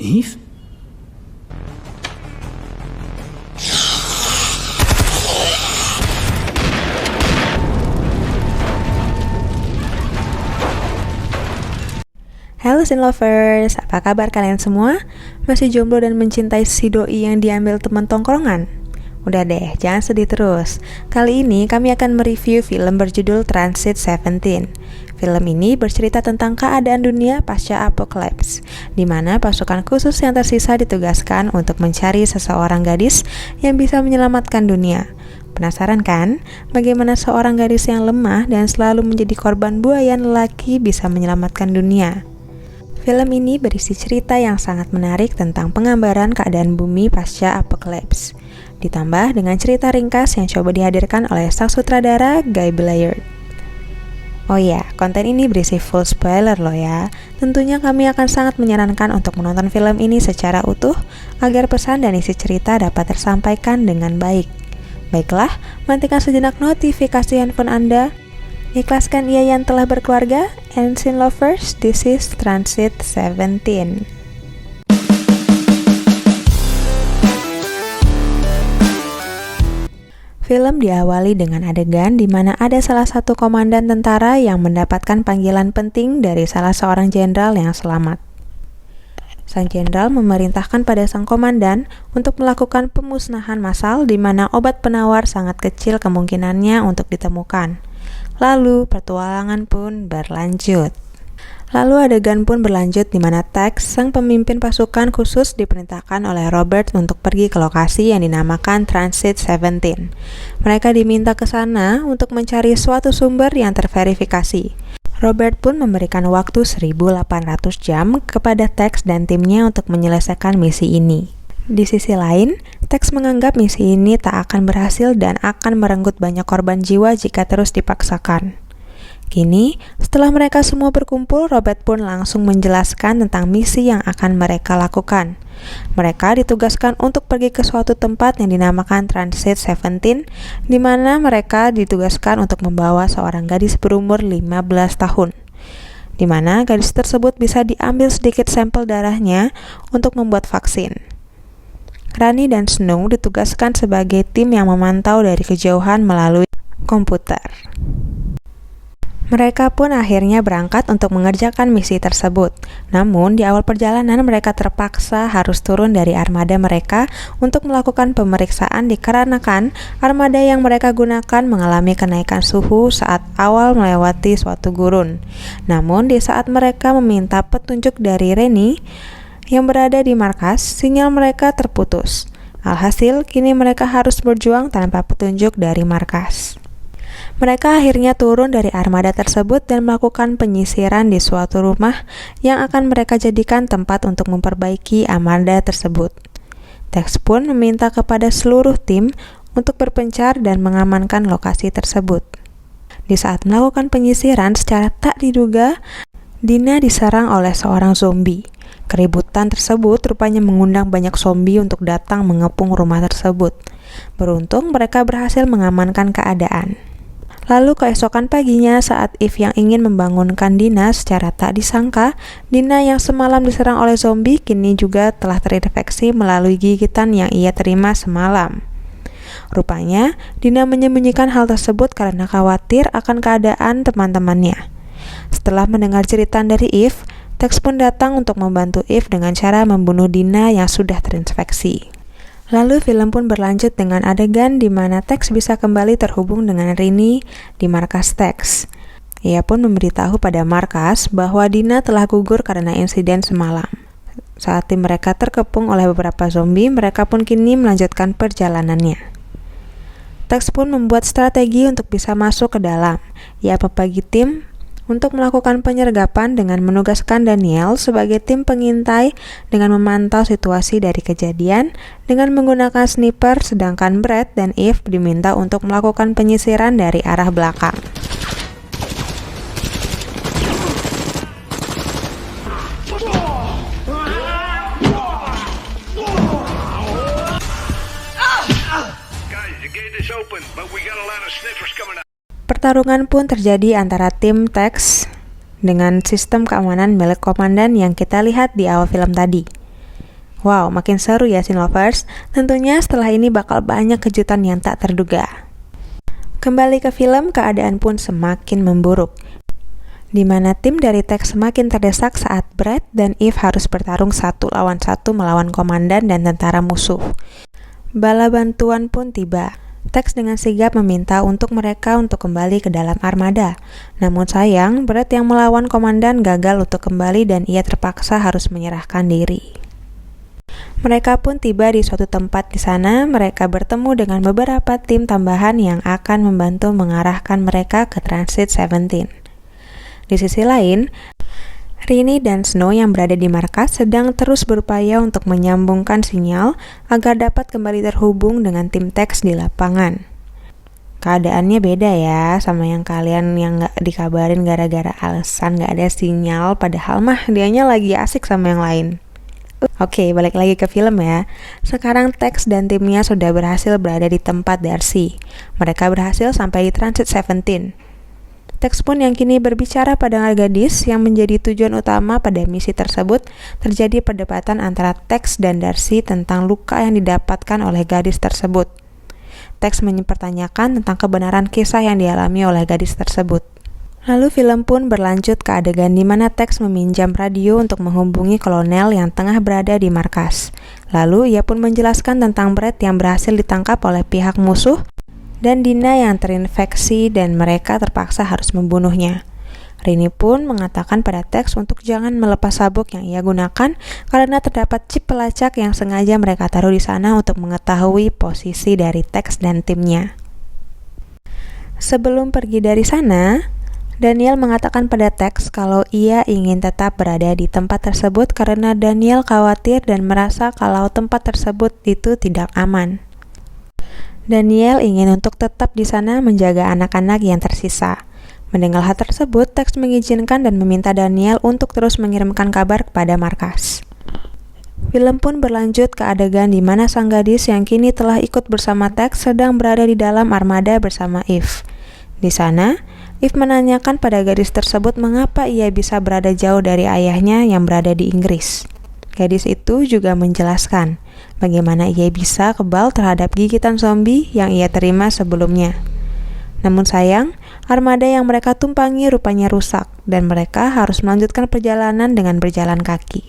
Eve? Halo Sin Lovers, apa kabar kalian semua? Masih jomblo dan mencintai si doi yang diambil teman tongkrongan? Udah deh, jangan sedih terus. Kali ini kami akan mereview film berjudul Transit 17. Film ini bercerita tentang keadaan dunia pasca apokalips, di mana pasukan khusus yang tersisa ditugaskan untuk mencari seseorang gadis yang bisa menyelamatkan dunia. Penasaran kan? Bagaimana seorang gadis yang lemah dan selalu menjadi korban buayan lelaki bisa menyelamatkan dunia? Film ini berisi cerita yang sangat menarik tentang penggambaran keadaan bumi pasca apokalips, ditambah dengan cerita ringkas yang coba dihadirkan oleh sang sutradara Guy Ballard. Oh ya, konten ini berisi full spoiler loh ya. Tentunya kami akan sangat menyarankan untuk menonton film ini secara utuh agar pesan dan isi cerita dapat tersampaikan dengan baik. Baiklah, matikan sejenak notifikasi handphone Anda. Ikhlaskan ia yang telah berkeluarga, and Sin Lovers, this is Transit 17. Film diawali dengan adegan di mana ada salah satu komandan tentara yang mendapatkan panggilan penting dari salah seorang jenderal yang selamat. Sang jenderal memerintahkan pada sang komandan untuk melakukan pemusnahan massal di mana obat penawar sangat kecil kemungkinannya untuk ditemukan. Lalu petualangan pun berlanjut. Lalu adegan pun berlanjut di mana Tex, sang pemimpin pasukan khusus, diperintahkan oleh Robert untuk pergi ke lokasi yang dinamakan Transit 17. Mereka diminta ke sana untuk mencari suatu sumber yang terverifikasi. Robert pun memberikan waktu 1.800 jam kepada Tex dan timnya untuk menyelesaikan misi ini. Di sisi lain, Tex menganggap misi ini tak akan berhasil dan akan merenggut banyak korban jiwa jika terus dipaksakan. Kini, setelah mereka semua berkumpul, Robert pun langsung menjelaskan tentang misi yang akan mereka lakukan. Mereka ditugaskan untuk pergi ke suatu tempat yang dinamakan Transit 17, di mana mereka ditugaskan untuk membawa seorang gadis berumur 15 tahun. Di mana gadis tersebut bisa diambil sedikit sampel darahnya untuk membuat vaksin. Rani dan Snow ditugaskan sebagai tim yang memantau dari kejauhan melalui komputer. Mereka pun akhirnya berangkat untuk mengerjakan misi tersebut. Namun, di awal perjalanan mereka terpaksa harus turun dari armada mereka untuk melakukan pemeriksaan dikarenakan armada yang mereka gunakan mengalami kenaikan suhu saat awal melewati suatu gurun. Namun, di saat mereka meminta petunjuk dari Reni yang berada di markas, sinyal mereka terputus. Alhasil, kini mereka harus berjuang tanpa petunjuk dari markas. Mereka akhirnya turun dari armada tersebut dan melakukan penyisiran di suatu rumah yang akan mereka jadikan tempat untuk memperbaiki armada tersebut. Tex pun meminta kepada seluruh tim untuk berpencar dan mengamankan lokasi tersebut. Di saat melakukan penyisiran secara tak diduga, Dina diserang oleh seorang zombie. Keributan tersebut rupanya mengundang banyak zombie untuk datang mengepung rumah tersebut. Beruntung mereka berhasil mengamankan keadaan. Lalu keesokan paginya saat Eve yang ingin membangunkan Dina secara tak disangka, Dina yang semalam diserang oleh zombie kini juga telah terinfeksi melalui gigitan yang ia terima semalam. Rupanya, Dina menyembunyikan hal tersebut karena khawatir akan keadaan teman-temannya. Setelah mendengar cerita dari Eve, Tex pun datang untuk membantu Eve dengan cara membunuh Dina yang sudah terinfeksi. Lalu film pun berlanjut dengan adegan di mana Tex bisa kembali terhubung dengan Rini di markas Tex. Ia pun memberitahu pada markas bahwa Dina telah gugur karena insiden semalam. Saat tim mereka terkepung oleh beberapa zombie, mereka pun kini melanjutkan perjalanannya. Tex pun membuat strategi untuk bisa masuk ke dalam. Ia membagi tim untuk melakukan penyergapan dengan menugaskan Daniel sebagai tim pengintai dengan memantau situasi dari kejadian dengan menggunakan sniper, sedangkan Brad dan Eve diminta untuk melakukan penyisiran dari arah belakang. Pertarungan pun terjadi antara tim Tex dengan sistem keamanan milik komandan yang kita lihat di awal film tadi. Wow, makin seru ya Scene Lovers. Tentunya setelah ini bakal banyak kejutan yang tak terduga. Kembali ke film, keadaan pun semakin memburuk, di mana tim dari Tex semakin terdesak saat Brett dan Eve harus bertarung 1 lawan 1 melawan komandan dan tentara musuh. Bala bantuan pun tiba. Tex dengan sigap meminta untuk mereka untuk kembali ke dalam armada. Namun sayang, Brett yang melawan komandan gagal untuk kembali dan ia terpaksa harus menyerahkan diri. Mereka pun tiba di suatu tempat. Di sana, mereka bertemu dengan beberapa tim tambahan yang akan membantu mengarahkan mereka ke Transit 17. Di sisi lain, Rini dan Snow yang berada di markas sedang terus berupaya untuk menyambungkan sinyal agar dapat kembali terhubung dengan tim Tex di lapangan. Keadaannya beda ya sama yang kalian yang gak dikabarin gara-gara alasan gak ada sinyal, padahal mah dianya lagi asik sama yang lain. Oke, balik lagi ke film ya. Sekarang Tex dan timnya sudah berhasil berada di tempat Darcy. Mereka berhasil sampai di Transit 17. Tex pun yang kini berbicara pada gadis yang menjadi tujuan utama pada misi tersebut. Terjadi perdebatan antara Tex dan Darcy tentang luka yang didapatkan oleh gadis tersebut. Tex mempertanyakan tentang kebenaran kisah yang dialami oleh gadis tersebut. Lalu film pun berlanjut ke adegan di mana Tex meminjam radio untuk menghubungi kolonel yang tengah berada di markas. Lalu ia pun menjelaskan tentang Brett yang berhasil ditangkap oleh pihak musuh dan Dina yang terinfeksi dan mereka terpaksa harus membunuhnya. Rini pun mengatakan pada Tex untuk jangan melepas sabuk yang ia gunakan karena terdapat chip pelacak yang sengaja mereka taruh di sana untuk mengetahui posisi dari Tex dan timnya. Sebelum pergi dari sana, Daniel mengatakan pada Tex kalau ia ingin tetap berada di tempat tersebut karena Daniel khawatir dan merasa kalau tempat tersebut itu tidak aman. Daniel ingin untuk tetap di sana menjaga anak-anak yang tersisa. Mendengar hal tersebut, Tex mengizinkan dan meminta Daniel untuk terus mengirimkan kabar kepada markas. Film pun berlanjut ke adegan di mana sang gadis yang kini telah ikut bersama Tex sedang berada di dalam armada bersama Eve. Di sana, Eve menanyakan pada gadis tersebut mengapa ia bisa berada jauh dari ayahnya yang berada di Inggris. Gadis itu juga menjelaskan bagaimana ia bisa kebal terhadap gigitan zombie yang ia terima sebelumnya. Namun sayang, armada yang mereka tumpangi rupanya rusak dan mereka harus melanjutkan perjalanan dengan berjalan kaki.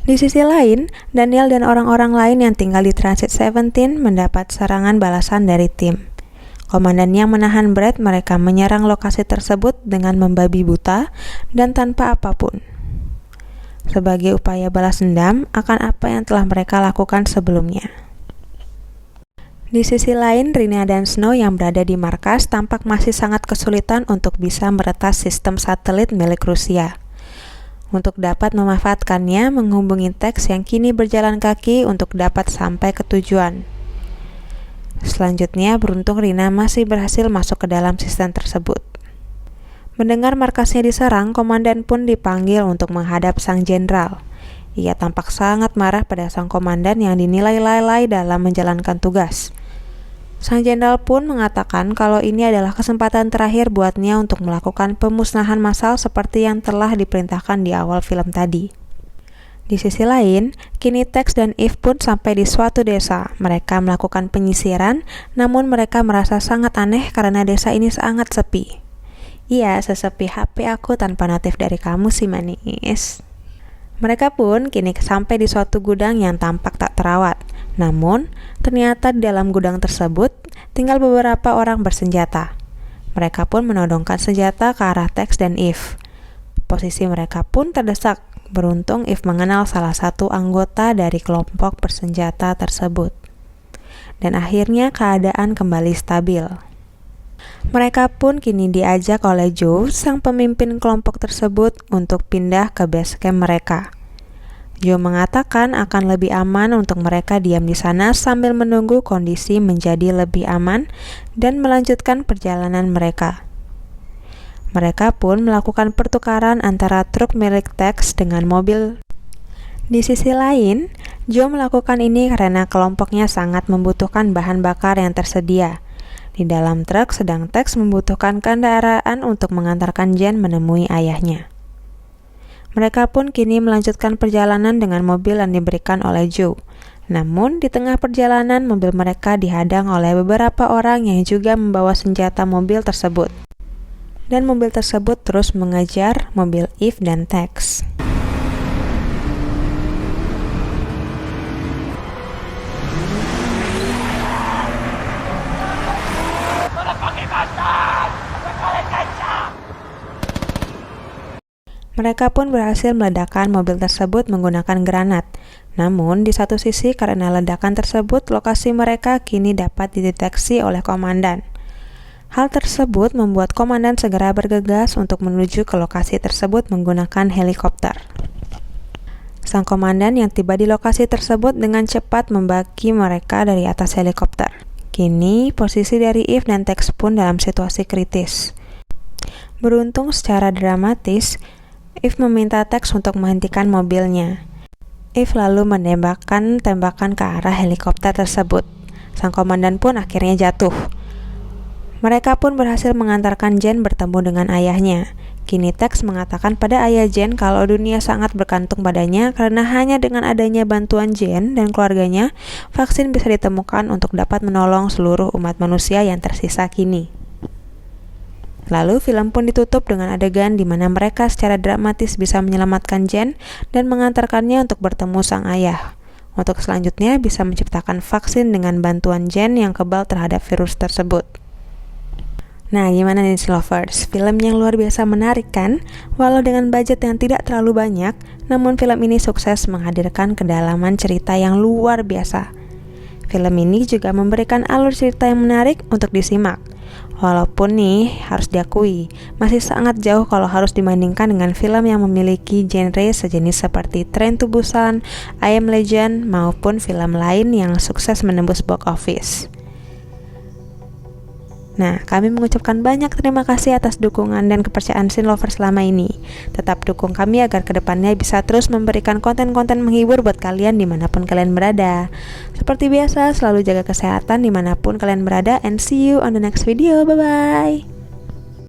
Di sisi lain, Daniel dan orang-orang lain yang tinggal di Transit 17 mendapat serangan balasan dari tim. Komandan yang menahan Brett, mereka menyerang lokasi tersebut dengan membabi buta dan tanpa apapun, sebagai upaya balas dendam akan apa yang telah mereka lakukan sebelumnya. Di sisi lain, Rina dan Snow yang berada di markas tampak masih sangat kesulitan untuk bisa meretas sistem satelit milik Rusia. Untuk dapat memanfaatkannya, menghubungi Tex yang kini berjalan kaki untuk dapat sampai ke tujuan. Selanjutnya, beruntung Rina masih berhasil masuk ke dalam sistem tersebut. Mendengar markasnya diserang, komandan pun dipanggil untuk menghadap sang jenderal. Ia tampak sangat marah pada sang komandan yang dinilai lalai dalam menjalankan tugas. Sang jenderal pun mengatakan kalau ini adalah kesempatan terakhir buatnya untuk melakukan pemusnahan massal seperti yang telah diperintahkan di awal film tadi. Di sisi lain, kini Tex dan Eve pun sampai di suatu desa. Mereka melakukan penyisiran, namun mereka merasa sangat aneh karena desa ini sangat sepi. Iya, sesepi HP aku tanpa notif dari kamu sih manis. Mereka pun kini sampai di suatu gudang yang tampak tak terawat. Namun, ternyata di dalam gudang tersebut tinggal beberapa orang bersenjata. Mereka pun menodongkan senjata ke arah Tex dan Eve. Posisi mereka pun terdesak. Beruntung Eve mengenal salah satu anggota dari kelompok bersenjata tersebut. Dan akhirnya keadaan kembali stabil. Mereka pun kini diajak oleh Joe, sang pemimpin kelompok tersebut, untuk pindah ke base camp mereka. Joe mengatakan akan lebih aman untuk mereka diam di sana sambil menunggu kondisi menjadi lebih aman dan melanjutkan perjalanan mereka. Mereka pun melakukan pertukaran antara truk milik Tex dengan mobil. Di sisi lain, Joe melakukan ini karena kelompoknya sangat membutuhkan bahan bakar yang tersedia. Di dalam truk sedang Tex membutuhkan kendaraan untuk mengantarkan Jen menemui ayahnya. Mereka pun kini melanjutkan perjalanan dengan mobil yang diberikan oleh Joe. Namun, di tengah perjalanan, mobil mereka dihadang oleh beberapa orang yang juga membawa senjata mobil tersebut. Dan mobil tersebut terus mengejar mobil Eve dan Tex. Mereka pun berhasil meledakkan mobil tersebut menggunakan granat. Namun, di satu sisi karena ledakan tersebut, lokasi mereka kini dapat dideteksi oleh komandan. Hal tersebut membuat komandan segera bergegas untuk menuju ke lokasi tersebut menggunakan helikopter. Sang komandan yang tiba di lokasi tersebut dengan cepat membagi mereka dari atas helikopter. Kini, posisi dari Eve dan Tex pun dalam situasi kritis. Beruntung secara dramatis, Eve meminta Tex untuk menghentikan mobilnya. Eve lalu menembakkan tembakan ke arah helikopter tersebut. Sang komandan pun akhirnya jatuh. Mereka pun berhasil mengantarkan Jen bertemu dengan ayahnya. Kini Tex mengatakan pada ayah Jen kalau dunia sangat bergantung padanya karena hanya dengan adanya bantuan Jen dan keluarganya, vaksin bisa ditemukan untuk dapat menolong seluruh umat manusia yang tersisa kini. Lalu film pun ditutup dengan adegan di mana mereka secara dramatis bisa menyelamatkan Jen dan mengantarkannya untuk bertemu sang ayah. Untuk selanjutnya bisa menciptakan vaksin dengan bantuan Jen yang kebal terhadap virus tersebut. Nah, gimana nih Lovers? Film yang luar biasa menarik kan? Walau dengan budget yang tidak terlalu banyak, namun film ini sukses menghadirkan kedalaman cerita yang luar biasa. Film ini juga memberikan alur cerita yang menarik untuk disimak. Walaupun nih, harus diakui, masih sangat jauh kalau harus dibandingkan dengan film yang memiliki genre sejenis seperti Train to Busan, I Am Legend, maupun film lain yang sukses menembus box office. Nah, kami mengucapkan banyak terima kasih atas dukungan dan kepercayaan Scene Lovers selama ini. Tetap dukung kami agar kedepannya bisa terus memberikan konten-konten menghibur buat kalian dimanapun kalian berada. Seperti biasa, selalu jaga kesehatan dimanapun kalian berada, and see you on the next video. Bye-bye!